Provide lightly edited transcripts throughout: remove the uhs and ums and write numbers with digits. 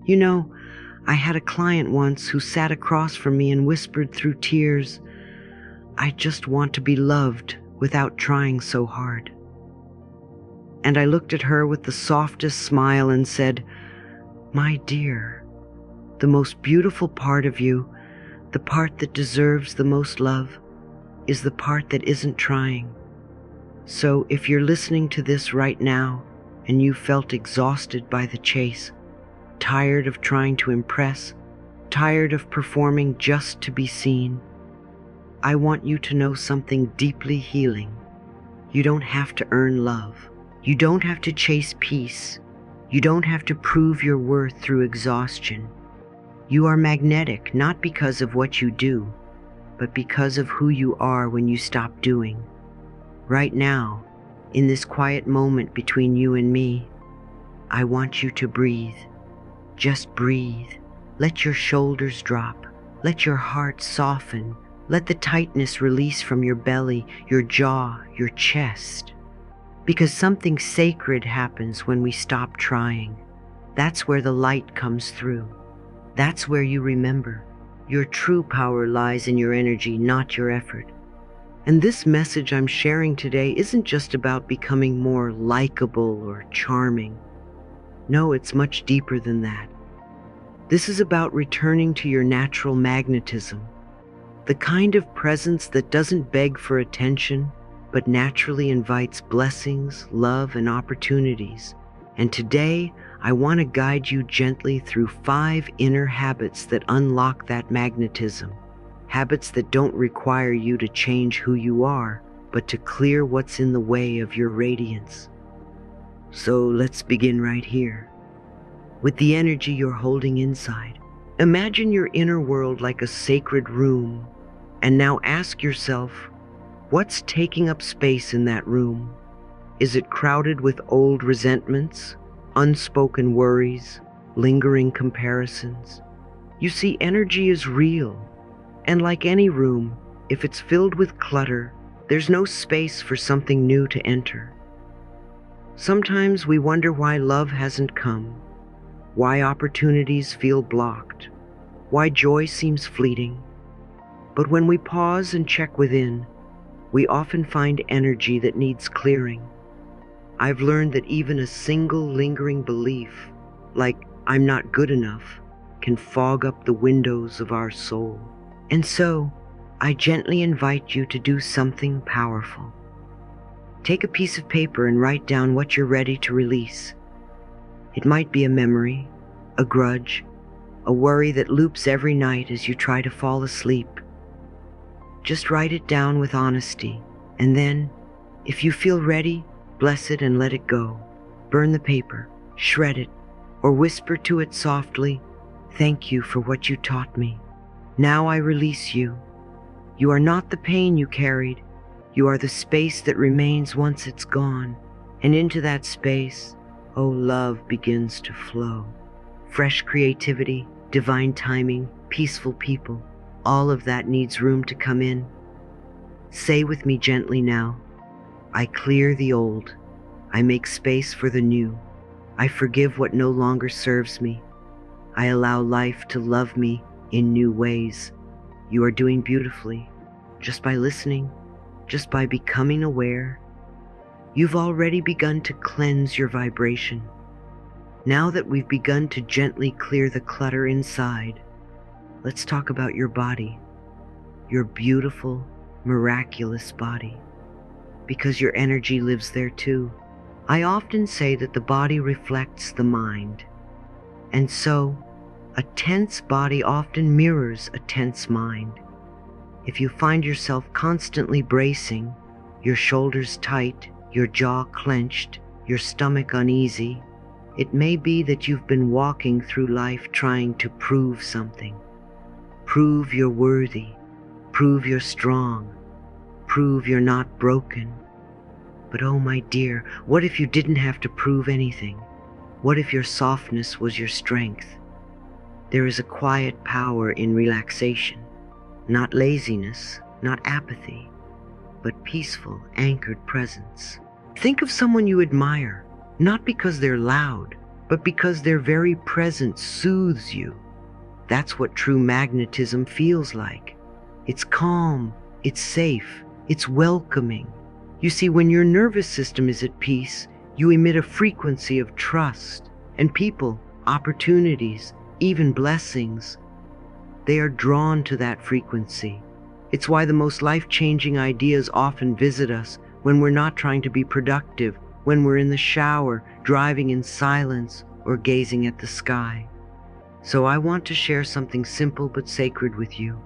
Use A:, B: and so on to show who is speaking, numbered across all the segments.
A: You know, I had a client once who sat across from me and whispered through tears, "I just want to be loved without trying so hard." And I looked at her with the softest smile and said, "My dear, the most beautiful part of you, the part that deserves the most love, is the part that isn't trying. So if you're listening to this right now and you felt exhausted by the chase, tired of trying to impress, tired of performing just to be seen, I want you to know something deeply healing. You don't have to earn love. You don't have to chase peace. You don't have to prove your worth through exhaustion. You are magnetic not because of what you do, but because of who you are when you stop doing. Right now, in this quiet moment between you and me, I want you to breathe. Just breathe. Let your shoulders drop. Let your heart soften. Let the tightness release from your belly, your jaw, your chest. Because something sacred happens when we stop trying. That's where the light comes through. That's where you remember. Your true power lies in your energy, not your effort. And this message I'm sharing today isn't just about becoming more likable or charming. No, it's much deeper than that. This is about returning to your natural magnetism, the kind of presence that doesn't beg for attention, but naturally invites blessings, love, and opportunities. And today, I want to guide you gently through 5 inner habits that unlock that magnetism. Habits that don't require you to change who you are, but to clear what's in the way of your radiance. So let's begin right here. With the energy you're holding inside, imagine your inner world like a sacred room. And now ask yourself, what's taking up space in that room? Is it crowded with old resentments, unspoken worries, lingering comparisons? You see, energy is real. And like any room, if it's filled with clutter, there's no space for something new to enter. Sometimes we wonder why love hasn't come, why opportunities feel blocked, why joy seems fleeting. But when we pause and check within, we often find energy that needs clearing. I've learned that even a single lingering belief, like "I'm not good enough," can fog up the windows of our soul. And so, I gently invite you to do something powerful. Take a piece of paper and write down what you're ready to release. It might be a memory, a grudge, a worry that loops every night as you try to fall asleep. Just write it down with honesty, and then, if you feel ready, bless it and let it go. Burn the paper, shred it, or whisper to it softly, "Thank you for what you taught me. Now I release you. You are not the pain you carried. You are the space that remains once it's gone. And into that space, love begins to flow. Fresh creativity, divine timing, peaceful people. All of that needs room to come in. Say with me gently now, I clear the old. I make space for the new. I forgive what no longer serves me. I allow life to love me in new ways. You are doing beautifully, just by listening, just by becoming aware. You've already begun to cleanse your vibration. Now that we've begun to gently clear the clutter inside, let's talk about your body, your beautiful, miraculous body, because your energy lives there too. I often say that the body reflects the mind, and so a tense body often mirrors a tense mind. If you find yourself constantly bracing, your shoulders tight, your jaw clenched, your stomach uneasy, it may be that you've been walking through life trying to prove something. Prove you're worthy, prove you're strong, prove you're not broken. But oh my dear, what if you didn't have to prove anything? What if your softness was your strength? There is a quiet power in relaxation, not laziness, not apathy, but peaceful, anchored presence. Think of someone you admire, not because they're loud, but because their very presence soothes you. That's what true magnetism feels like. It's calm, it's safe, it's welcoming. You see, when your nervous system is at peace, you emit a frequency of trust, and people, opportunities, even blessings, they are drawn to that frequency. It's why the most life-changing ideas often visit us when we're not trying to be productive, when we're in the shower, driving in silence, or gazing at the sky. So I want to share something simple but sacred with you.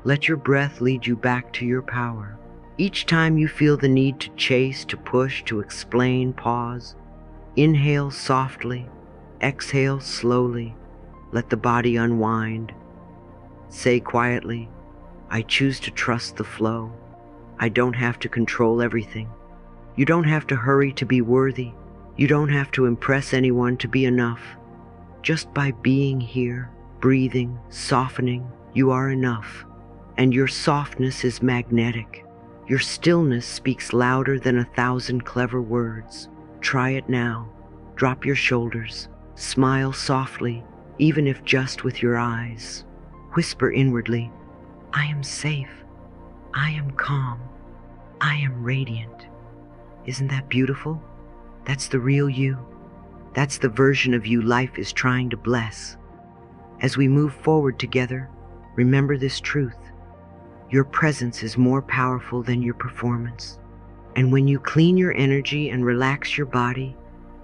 A: Let your breath lead you back to your power. Each time you feel the need to chase, to push, to explain, pause. Inhale softly, exhale slowly. Let the body unwind. Say quietly, I choose to trust the flow. I don't have to control everything. You don't have to hurry to be worthy. You don't have to impress anyone to be enough. Just by being here, breathing, softening, you are enough. And your softness is magnetic. Your stillness speaks louder than 1,000 clever words. Try it now. Drop your shoulders. Smile softly, even if just with your eyes. Whisper inwardly, I am safe. I am calm. I am radiant. Isn't that beautiful? That's the real you. That's the version of you life is trying to bless. As we move forward together, remember this truth. Your presence is more powerful than your performance. And when you clean your energy and relax your body,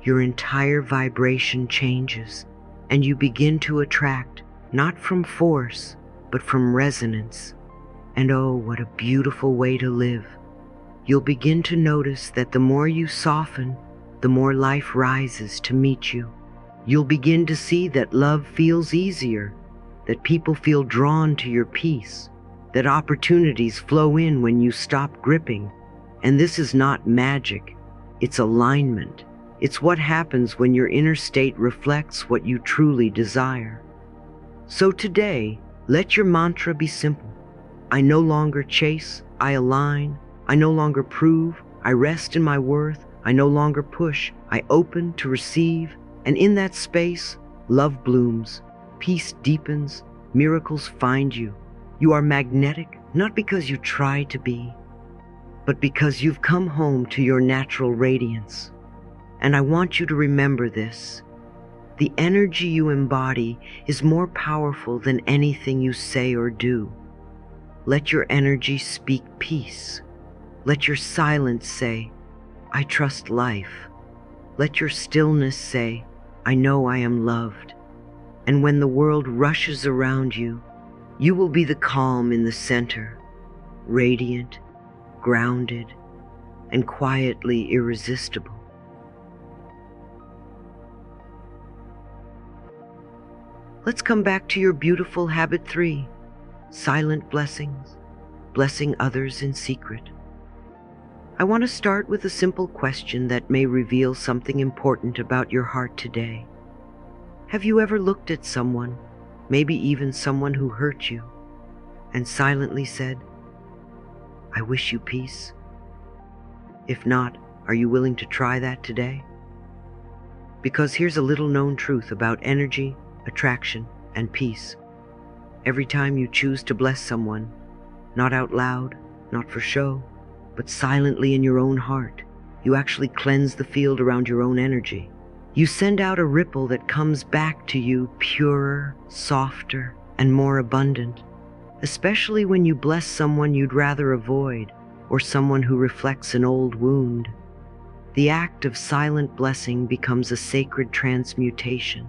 A: your entire vibration changes, and you begin to attract, not from force, but from resonance. And oh, what a beautiful way to live. You'll begin to notice that the more you soften, the more life rises to meet you. You'll begin to see that love feels easier, that people feel drawn to your peace, that opportunities flow in when you stop gripping. And this is not magic, it's alignment. It's what happens when your inner state reflects what you truly desire. So today, let your mantra be simple. I no longer chase, I align. I no longer prove, I rest in my worth. I no longer push, I open to receive. And in that space, love blooms, peace deepens, miracles find you. You are magnetic, not because you try to be, but because you've come home to your natural radiance. And I want you to remember this. The energy you embody is more powerful than anything you say or do. Let your energy speak peace. Let your silence say, I trust life. Let your stillness say, I know I am loved. And when the world rushes around you, you will be the calm in the center, radiant, grounded, and quietly irresistible. Let's come back to your beautiful habit 3, silent blessings, blessing others in secret. I want to start with a simple question that may reveal something important about your heart today. Have you ever looked at someone, maybe even someone who hurt you, and silently said, I wish you peace? If not, are you willing to try that today? Because here's a little known truth about energy, attraction, and peace. Every time you choose to bless someone, not out loud, not for show, but silently in your own heart, you actually cleanse the field around your own energy. You send out a ripple that comes back to you purer, softer, and more abundant, especially when you bless someone you'd rather avoid or someone who reflects an old wound. The act of silent blessing becomes a sacred transmutation,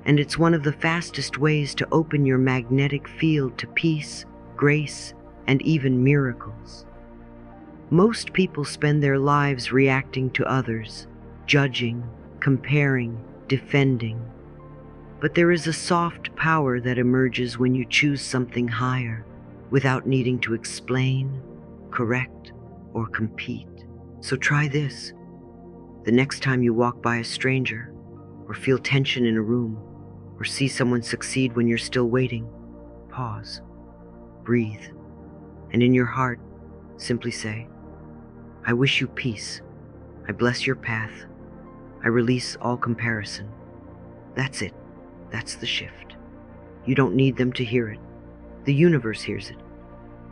A: and it's one of the fastest ways to open your magnetic field to peace, grace, and even miracles. Most people spend their lives reacting to others, judging, comparing, defending. But there is a soft power that emerges when you choose something higher, without needing to explain, correct, or compete. So try this. The next time you walk by a stranger, or feel tension in a room, or see someone succeed when you're still waiting, pause, breathe, and in your heart, simply say, I wish you peace. I bless your path. I release all comparison. That's it. That's the shift. You don't need them to hear it. The universe hears it.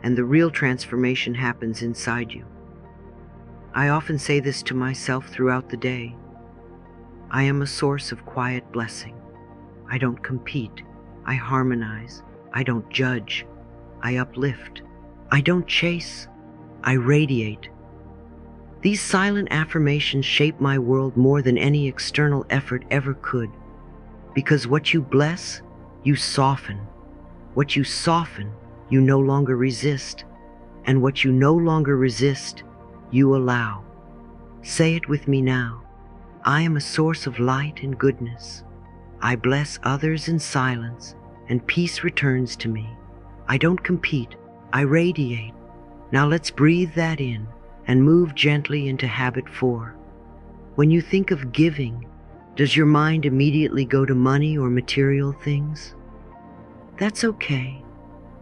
A: And the real transformation happens inside you. I often say this to myself throughout the day. I am a source of quiet blessing. I don't compete. I harmonize. I don't judge. I uplift. I don't chase. I radiate. These silent affirmations shape my world more than any external effort ever could. Because what you bless, you soften. What you soften, you no longer resist. And what you no longer resist, you allow. Say it with me now. I am a source of light and goodness. I bless others in silence, and peace returns to me. I don't compete, I radiate. Now let's breathe that in and move gently into habit 4. When you think of giving, does your mind immediately go to money or material things? That's okay.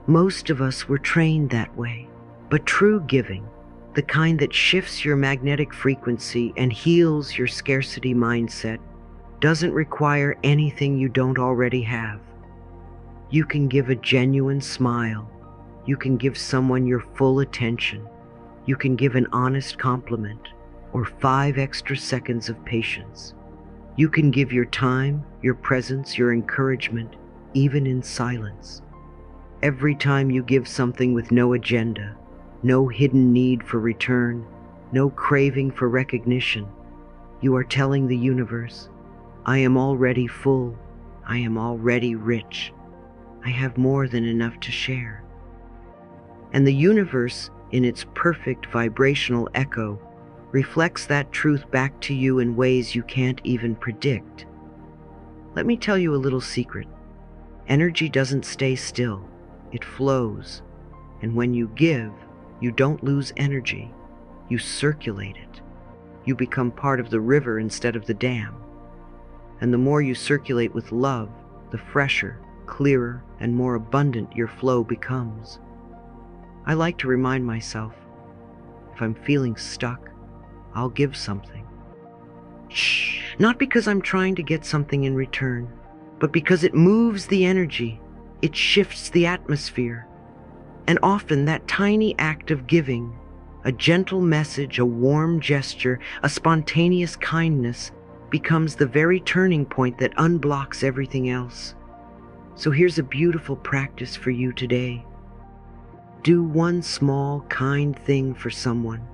A: Most of us were trained that way. But true giving, the kind that shifts your magnetic frequency and heals your scarcity mindset, doesn't require anything you don't already have. You can give a genuine smile. You can give someone your full attention. You can give an honest compliment or 5 extra seconds of patience. You can give your time, your presence, your encouragement, even in silence. Every time you give something with no agenda, no hidden need for return, no craving for recognition, you are telling the universe, I am already full, I am already rich, I have more than enough to share. And the universe, in its perfect vibrational echo, reflects that truth back to you in ways you can't even predict. Let me tell you a little secret. Energy doesn't stay still, it flows. And when you give, you don't lose energy, you circulate it. You become part of the river instead of the dam. And the more you circulate with love, the fresher, clearer, and more abundant your flow becomes. I like to remind myself, if I'm feeling stuck, I'll give something. Shh, not because I'm trying to get something in return, but because it moves the energy, it shifts the atmosphere. And often that tiny act of giving, a gentle message, a warm gesture, a spontaneous kindness, becomes the very turning point that unblocks everything else. So here's a beautiful practice for you today. Do one small, kind thing for someone,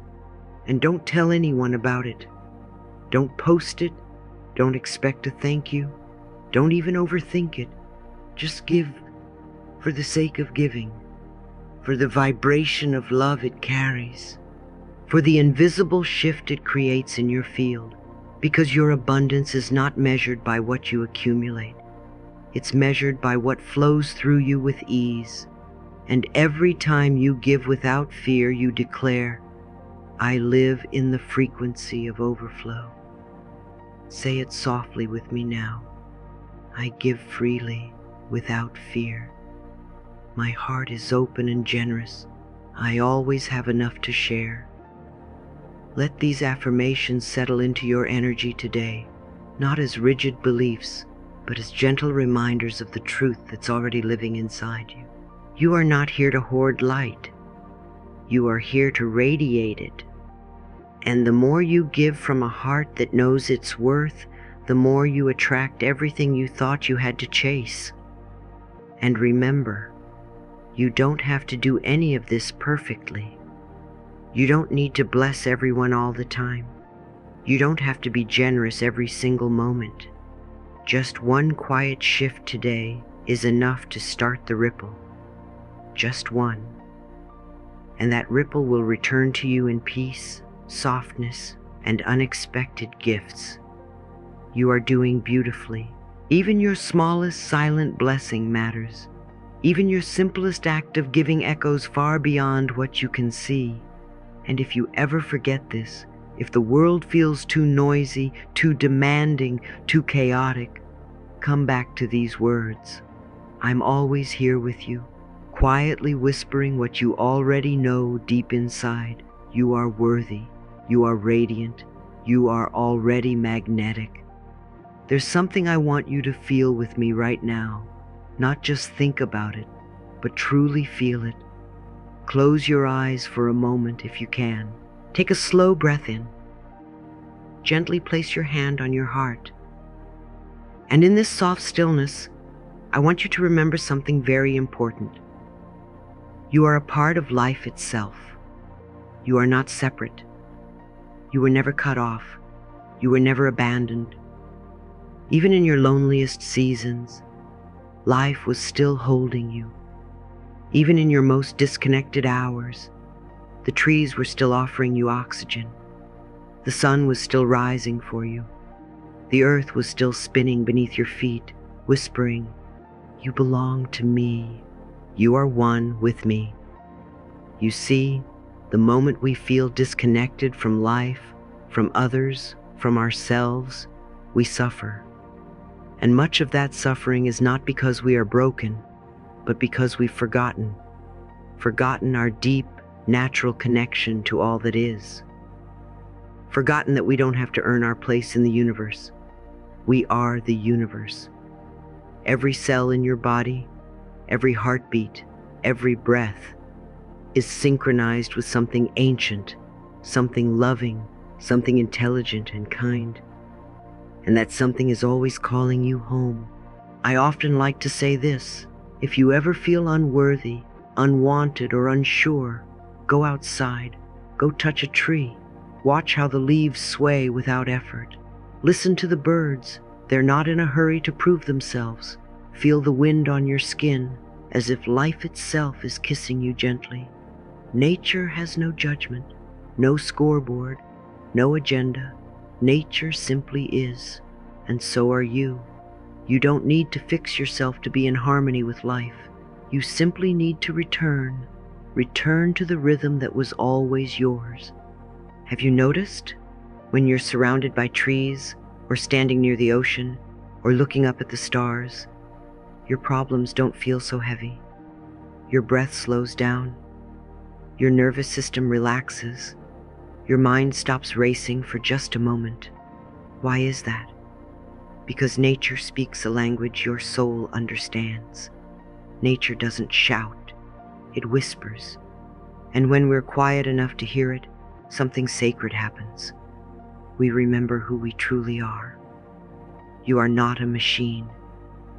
A: and don't tell anyone about it. Don't post it. Don't expect a thank you. Don't even overthink it. Just give for the sake of giving, for the vibration of love it carries, for the invisible shift it creates in your field, because your abundance is not measured by what you accumulate. It's measured by what flows through you with ease. And every time you give without fear, you declare, I live in the frequency of overflow. Say it softly with me now. I give freely without fear. My heart is open and generous. I always have enough to share. Let these affirmations settle into your energy today, not as rigid beliefs, but as gentle reminders of the truth that's already living inside you. You are not here to hoard light. You are here to radiate it. And the more you give from a heart that knows its worth, the more you attract everything you thought you had to chase. And remember, you don't have to do any of this perfectly. You don't need to bless everyone all the time. You don't have to be generous every single moment. Just one quiet shift today is enough to start the ripple. Just one. And that ripple will return to you in peace, softness, and unexpected gifts. You are doing beautifully. Even your smallest silent blessing matters. Even your simplest act of giving echoes far beyond what you can see. And if you ever forget this, if the world feels too noisy, too demanding, too chaotic, come back to these words. I'm always here with you, quietly whispering what you already know deep inside. You are worthy, you are radiant, You are already magnetic. There's something I want you to feel with me right now. Not just think about it, but truly feel it. Close your eyes for a moment if you can. Take a slow breath in. Gently place your hand on your heart. And in this soft stillness, I want you to remember something very important. You are a part of life itself. You are not separate. You were never cut off. You were never abandoned. Even in your loneliest seasons, life was still holding you. Even in your most disconnected hours, the trees were still offering you oxygen. The sun was still rising for you. The earth was still spinning beneath your feet, whispering, "You belong to me. You are one with me." You see, the moment we feel disconnected from life, from others, from ourselves, we suffer. And much of that suffering is not because we are broken, but because we've forgotten our deep, natural connection to all that is. Forgotten that we don't have to earn our place in the universe. We are the universe. Every cell in your body, every heartbeat, every breath is synchronized with something ancient, something loving, something intelligent and kind. And that something is always calling you home. I often like to say this: if you ever feel unworthy, unwanted, or unsure, go outside, go touch a tree, watch how the leaves sway without effort. Listen to the birds, they're not in a hurry to prove themselves. Feel the wind on your skin, as if life itself is kissing you gently. Nature has no judgment, no scoreboard, no agenda. Nature simply is, and so are you. You don't need to fix yourself to be in harmony with life. You simply need to return to the rhythm that was always yours. Have you noticed, when you're surrounded by trees, or standing near the ocean, or looking up at the stars, your problems don't feel so heavy. Your breath slows down. Your nervous system relaxes. Your mind stops racing for just a moment. Why is that? Because nature speaks a language your soul understands. Nature doesn't shout, it whispers. And when we're quiet enough to hear it, something sacred happens. We remember who we truly are. You are not a machine.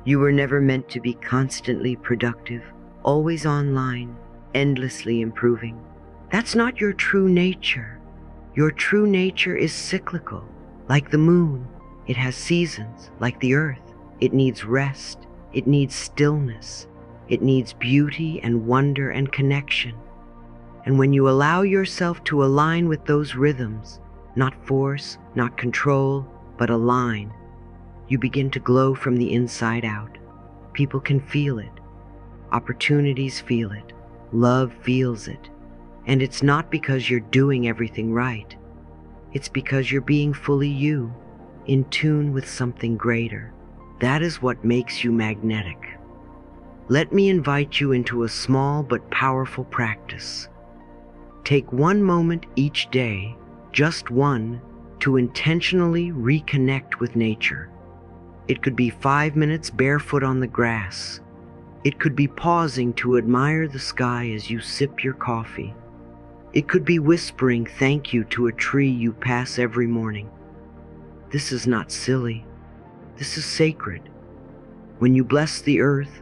A: You were never meant to be constantly productive, always online, endlessly improving. That's not your true nature. Your true nature is cyclical, like the moon. It has seasons, like the earth. It needs rest. It needs stillness. It needs beauty and wonder and connection. And when you allow yourself to align with those rhythms, not force, not control, but align, you begin to glow from the inside out. People can feel it. Opportunities feel it. Love feels it. And it's not because you're doing everything right. It's because you're being fully you, in tune with something greater. That is what makes you magnetic. Let me invite you into a small but powerful practice. Take one moment each day, just one, to intentionally reconnect with nature. It could be 5 minutes barefoot on the grass. It could be pausing to admire the sky as you sip your coffee. It could be whispering thank you to a tree you pass every morning. This is not silly. This is sacred. When you bless the earth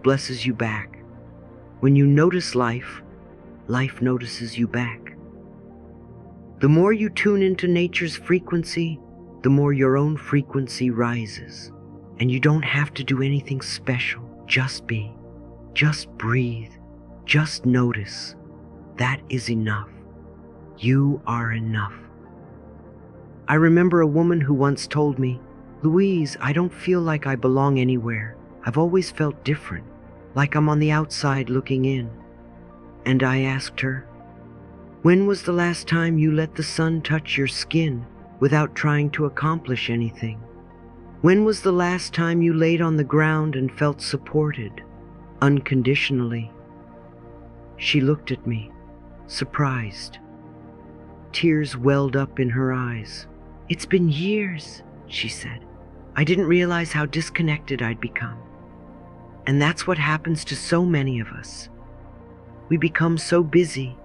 A: blesses you back. When you notice life, life notices you back. The more you tune into nature's frequency, the more your own frequency rises. And you don't have to do anything special. Just be. Just breathe. Just notice. That is enough. You are enough. I remember a woman who once told me, "Louise, I don't feel like I belong anywhere. I've always felt different, like I'm on the outside looking in." And I asked her, "When was the last time you let the sun touch your skin without trying to accomplish anything? When was the last time you laid on the ground and felt supported, unconditionally?" She looked at me, surprised. Tears welled up in her eyes. "It's been years," she said. "I didn't realize how disconnected I'd become." And that's what happens to so many of us. We become so busy,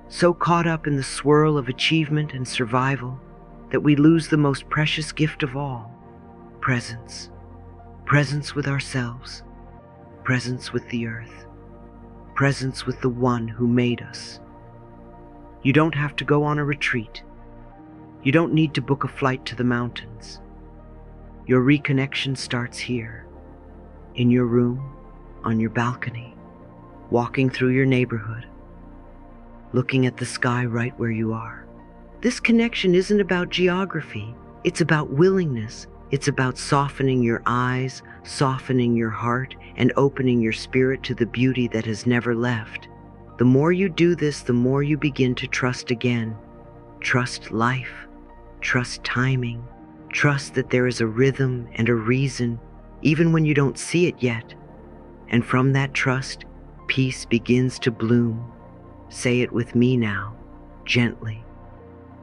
A: so caught up in the swirl of achievement and survival, that we lose the most precious gift of all: presence. Presence with ourselves, presence with the earth, presence with the one who made us. You don't have to go on a retreat. You don't need to book a flight to the mountains. Your reconnection starts here, in your room, on your balcony, walking through your neighborhood, looking at the sky right where you are. This connection isn't about geography. It's about willingness. It's about softening your eyes, softening your heart, and opening your spirit to the beauty that has never left. The more you do this, the more you begin to trust again. Trust life. Trust timing. Trust that there is a rhythm and a reason, even when you don't see it yet. And from that trust, peace begins to bloom. Say it with me now, gently.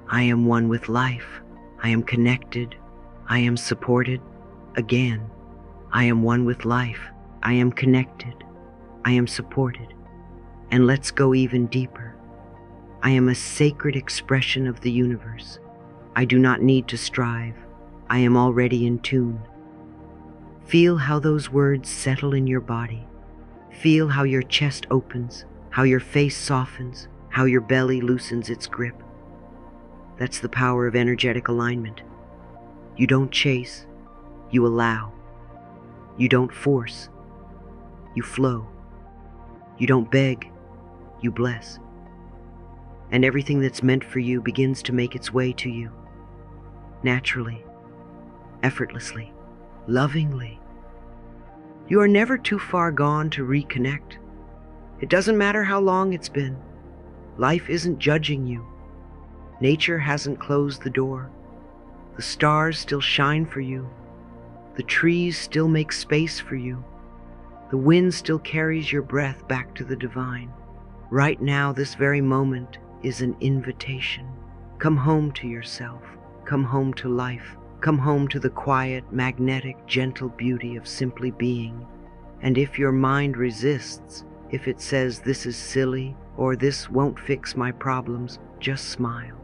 A: I am one with life. I am connected. I am supported. Again, I am one with life. I am connected. I am supported. And let's go even deeper. I am a sacred expression of the universe. I do not need to strive. I am already in tune. Feel how those words settle in your body. Feel how your chest opens, how your face softens, how your belly loosens its grip. That's the power of energetic alignment. You don't chase, you allow. You don't force, you flow. You don't beg, you bless. And everything that's meant for you begins to make its way to you. Naturally, effortlessly, lovingly. You are never too far gone to reconnect. It doesn't matter how long it's been. Life isn't judging you. Nature hasn't closed the door. The stars still shine for you. The trees still make space for you. The wind still carries your breath back to the divine. Right now, this very moment is an invitation. Come home to yourself. Come home to life. Come home to the quiet, magnetic, gentle beauty of simply being. And if your mind resists, if it says this is silly or this won't fix my problems, just smile.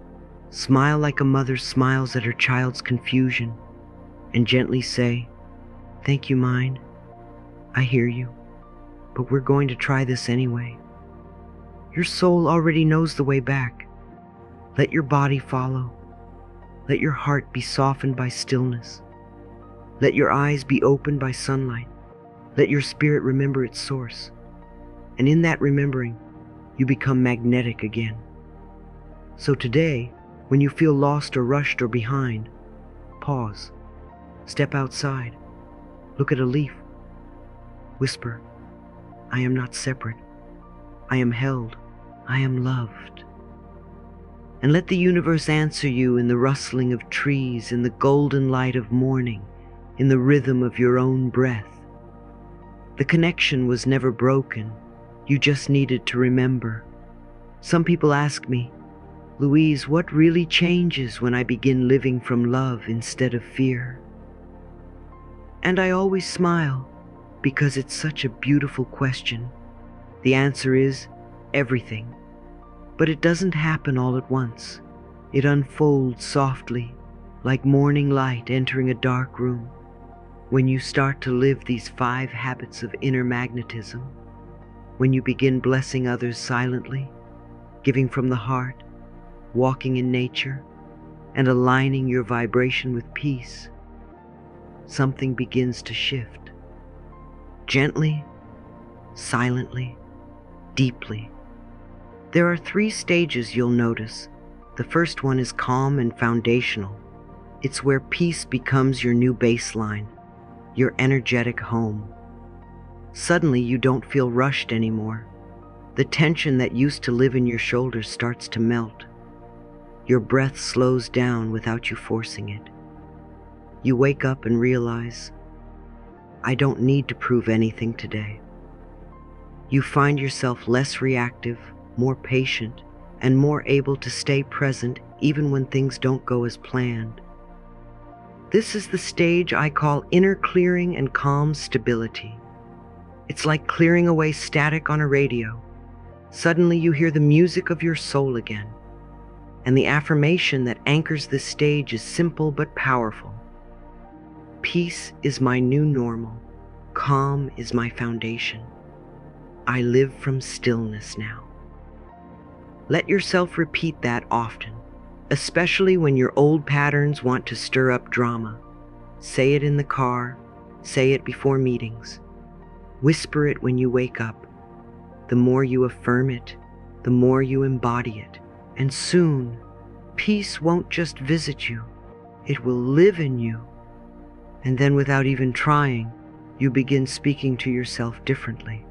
A: Smile like a mother smiles at her child's confusion, and gently say, "Thank you, mind. I hear you, but we're going to try this anyway." Your soul already knows the way back. Let your body follow. Let your heart be softened by stillness. Let your eyes be opened by sunlight. Let your spirit remember its source. And in that remembering, you become magnetic again. So today, when you feel lost or rushed or behind, pause. Step outside. Look at a leaf. Whisper, "I am not separate. I am held. I am loved." And let the universe answer you in the rustling of trees, in the golden light of morning, in the rhythm of your own breath. The connection was never broken. You just needed to remember. Some people ask me, "Louise, what really changes when I begin living from love instead of fear?" And I always smile, because it's such a beautiful question. The answer is everything. But it doesn't happen all at once. It unfolds softly, like morning light entering a dark room. When you start to live these 5 habits of inner magnetism, when you begin blessing others silently, giving from the heart, walking in nature, and aligning your vibration with peace, something begins to shift. Gently, silently, deeply. There are 3 stages you'll notice. The first one is calm and foundational. It's where peace becomes your new baseline, your energetic home. Suddenly you don't feel rushed anymore. The tension that used to live in your shoulders starts to melt. Your breath slows down without you forcing it. You wake up and realize, I don't need to prove anything today. You find yourself less reactive, more patient, and more able to stay present even when things don't go as planned. This is the stage I call inner clearing and calm stability. It's like clearing away static on a radio. Suddenly you hear the music of your soul again. And the affirmation that anchors this stage is simple but powerful. Peace is my new normal. Calm is my foundation. I live from stillness now. Let yourself repeat that often, especially when your old patterns want to stir up drama. Say it in the car, say it before meetings. Whisper it when you wake up. The more you affirm it, the more you embody it. And soon, peace won't just visit you, it will live in you. And then without even trying, you begin speaking to yourself differently.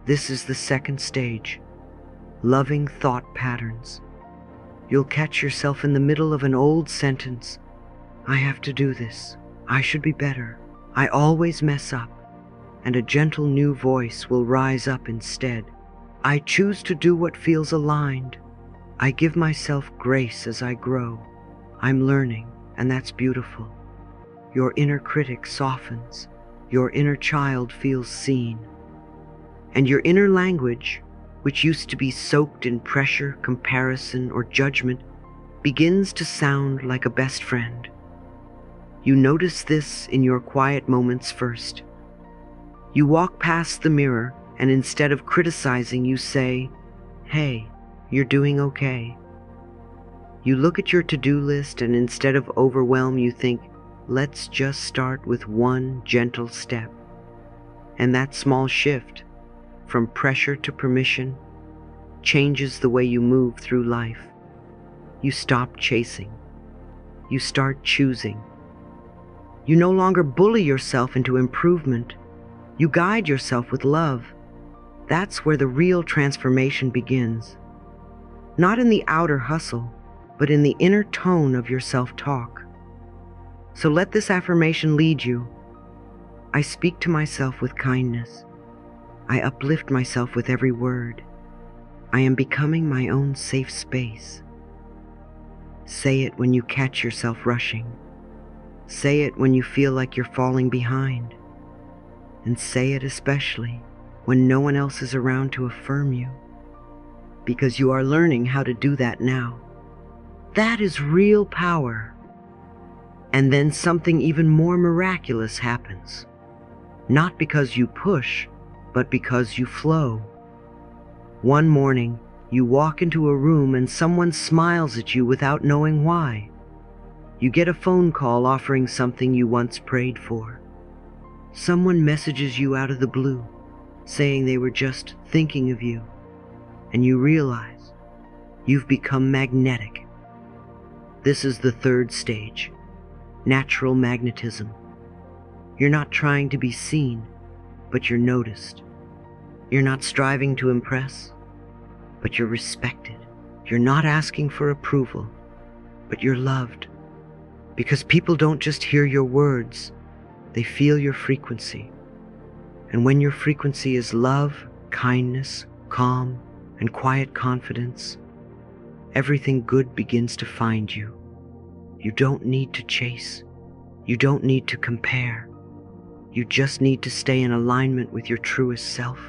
A: This is the second stage, loving thought patterns. You'll catch yourself in the middle of an old sentence. I have to do this. I should be better. I always mess up. And a gentle new voice will rise up instead. I choose to do what feels aligned. I give myself grace as I grow. I'm learning, and that's beautiful. Your inner critic softens. Your inner child feels seen. And your inner language, which used to be soaked in pressure, comparison, or judgment, begins to sound like a best friend. You notice this in your quiet moments first. You walk past the mirror, and instead of criticizing, you say, "Hey, you're doing okay." You look at your to-do list, and instead of overwhelm, you think, let's just start with one gentle step. And that small shift, from pressure to permission, changes the way you move through life. You stop chasing. You start choosing. You no longer bully yourself into improvement. You guide yourself with love. That's where the real transformation begins. Not in the outer hustle, but in the inner tone of your self-talk. So let this affirmation lead you. I speak to myself with kindness. I uplift myself with every word. I am becoming my own safe space. Say it when you catch yourself rushing. Say it when you feel like you're falling behind. And say it especially when no one else is around to affirm you. Because you are learning how to do that now. That is real power. And then something even more miraculous happens. Not because you push, but because you flow. One morning, you walk into a room and someone smiles at you without knowing why. You get a phone call offering something you once prayed for. Someone messages you out of the blue, saying they were just thinking of you, and you realize you've become magnetic. This is the third stage, natural magnetism. You're not trying to be seen, but you're noticed. You're not striving to impress, but you're respected. You're not asking for approval, but you're loved. Because people don't just hear your words, they feel your frequency. And when your frequency is love, kindness, calm, and quiet confidence, everything good begins to find you. You don't need to chase. You don't need to compare. You just need to stay in alignment with your truest self.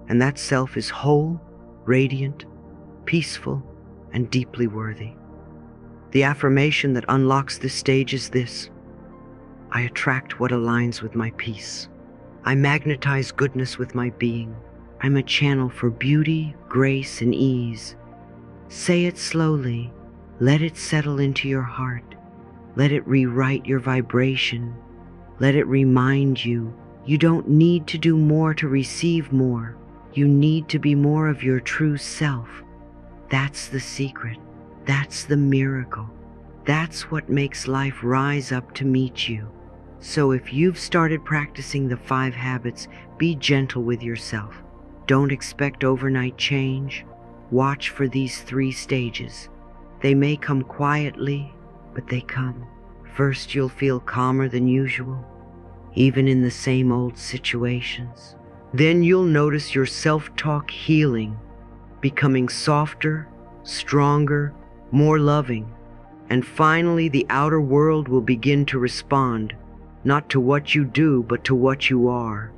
A: And that self is whole, radiant, peaceful, and deeply worthy. The affirmation that unlocks this stage is this: I attract what aligns with my peace. I magnetize goodness with my being. I'm a channel for beauty, grace, and ease. Say it slowly. Let it settle into your heart. Let it rewrite your vibration. Let it remind you, you don't need to do more to receive more. You need to be more of your true self. That's the secret. That's the miracle. That's what makes life rise up to meet you. So if you've started practicing the 5 habits, be gentle with yourself. Don't expect overnight change. Watch for these 3 stages. They may come quietly, but they come. First, you'll feel calmer than usual, even in the same old situations. Then you'll notice your self-talk healing, becoming softer stronger, more loving. And finally, the outer world will begin to respond, not to what you do, but to what you are.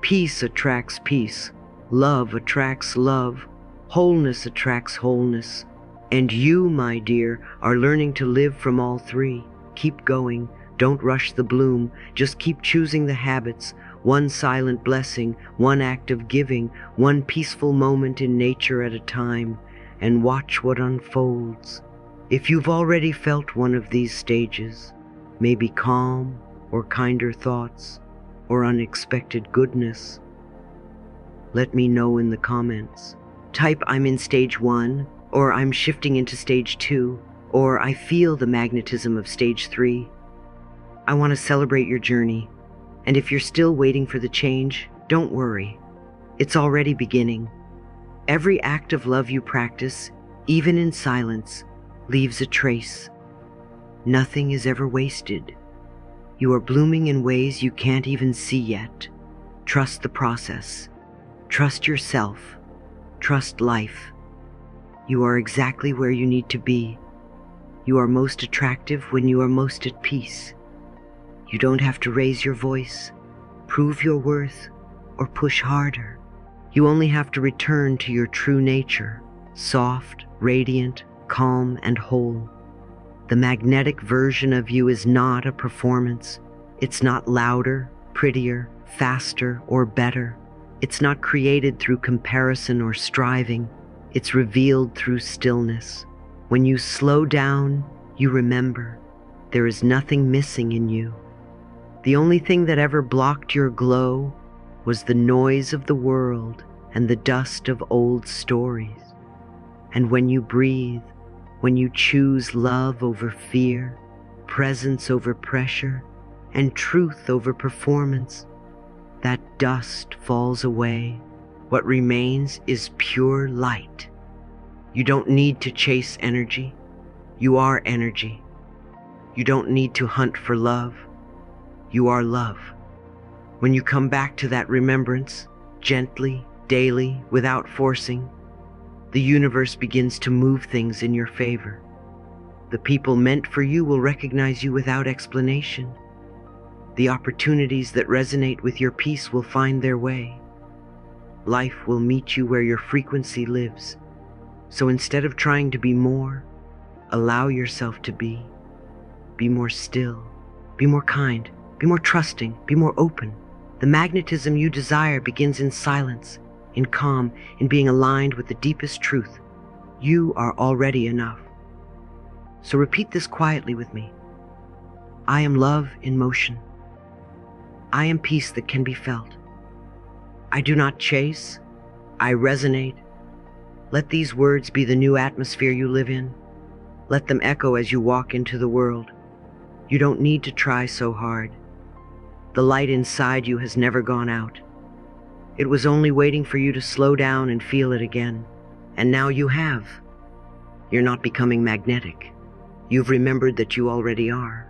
A: Peace attracts peace. Love attracts love. Wholeness attracts wholeness. And you, my dear, are learning to live from all three. Keep going. Don't rush the bloom. Just keep choosing the habits. One silent blessing, one act of giving, one peaceful moment in nature at a time, and watch what unfolds. If you've already felt one of these stages, maybe calm or kinder thoughts or unexpected goodness, let me know in the comments. Type "I'm in stage 1" or "I'm shifting into stage 2" or "I feel the magnetism of stage 3. I want to celebrate your journey. And if you're still waiting for the change, don't worry. It's already beginning. Every act of love you practice, even in silence, leaves a trace. Nothing is ever wasted. You are blooming in ways you can't even see yet. Trust the process. Trust yourself. Trust life. You are exactly where you need to be. You are most attractive when you are most at peace. You don't have to raise your voice, prove your worth, or push harder. You only have to return to your true nature, soft, radiant, calm, and whole. The magnetic version of you is not a performance. It's not louder, prettier, faster, or better. It's not created through comparison or striving. It's revealed through stillness. When you slow down, you remember there is nothing missing in you. The only thing that ever blocked your glow was the noise of the world and the dust of old stories. And when you breathe, when you choose love over fear, presence over pressure, and truth over performance, that dust falls away. What remains is pure light. You don't need to chase energy. You are energy. You don't need to hunt for love. You are love. When you come back to that remembrance, gently, daily, without forcing, the universe begins to move things in your favor. The people meant for you will recognize you without explanation. The opportunities that resonate with your peace will find their way. Life will meet you where your frequency lives. So instead of trying to be more, allow yourself to be. Be more still. Be more kind. Be more trusting. Be more open. The magnetism you desire begins in silence, in calm, in being aligned with the deepest truth. You are already enough. So repeat this quietly with me. I am love in motion. I am peace that can be felt. I do not chase. I resonate. Let these words be the new atmosphere you live in. Let them echo as you walk into the world. You don't need to try so hard. The light inside you has never gone out. It was only waiting for you to slow down and feel it again. And now you have. You're not becoming magnetic. You've remembered that you already are.